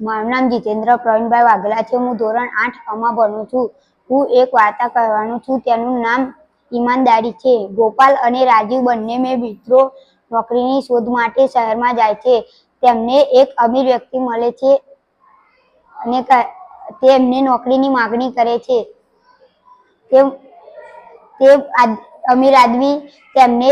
મારું નામ જીતેન્દ્ર પ્રવીણભાઈ વાઘેલા છે। હું ધોરણ 8 માં ભણું છું। હું એક વાર્તા કહેવાનું છું, તેનું નામ ઈમાનદારી છે। ગોપાલ અને રાજીવ બંને મિત્રો નોકરીની શોધ માટે શહેરમાં જાય છે। તેમને એક અમીર વ્યક્તિ મળે છે અને તે એમને નોકરીની માંગણી કરે છે। તે અમીર આદમી તેમને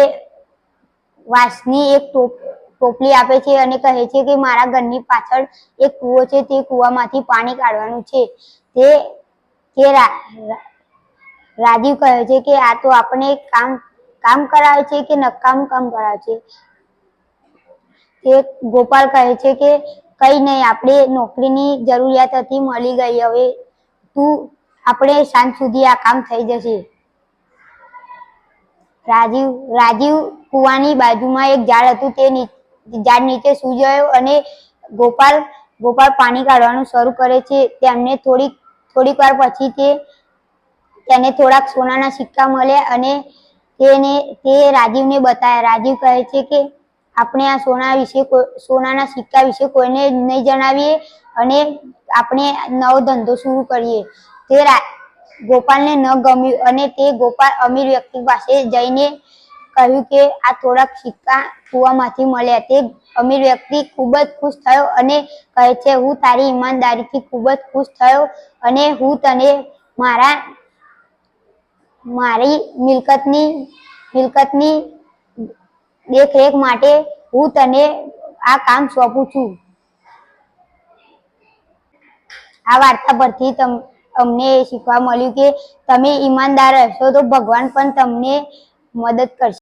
વાંસની એક ટોપલી આપે છે અને કહે છે કે મારા ઘરની પાછળ એક કૂવો છે, તે કૂવામાંથી પાણી કાઢવાનું છે। રાજીવ કહે છે કે આ તો આપણે કામ કરાવે છે કે નકામું કામ કરાવે છે। તે ગોપાલ કહે છે કે કઈ નહીં, આપણે નોકરીની જરૂરિયાત હતી, મળી ગઈ, હવે આપણે સાંજ સુધી આ કામ થઈ જશે। રાજીવ કૂવાની બાજુમાં એક ઝાડ હતું, તે ઝાડ નીચે સૂઈ ગયો અને ગોપાલ પાણી કાઢવાનું શરૂ કરે છે। તેમને થોડીક વાર પછી તેને થોડાક સોનાના સિક્કા મળ્યા અને તે રાજીવને બતાવ્યા। રાજીવ કહે છે કે આપણે આ સોનાના સિક્કા વિશે કોઈને નહીં જણાવીએ અને આપણે નવો ધંધો શરૂ કરીએ। તે ગોપાલને ન ગમ્યું અને તે ગોપાલ અમીર વ્યક્તિ પાસે જઈને કહ્યું કે આ થોડાક સિક્કા કૂવામાંથી મળ્યા। તે અમીર વ્યક્તિ ખૂબ જ ખુશ થયો અને કહે છે હું તારી ઈમાનદારીથી ખૂબ જ ખુશ થયો અને હું તને મારી મિલકતની દેખરેખ માટે હું તને આ કામ સોંપું છું। આ વાર્તા પરથી અમને શીખવા મળ્યું કે તમે ઈમાનદાર રહેશો તો ભગવાન પણ તમને મદદ કરશે।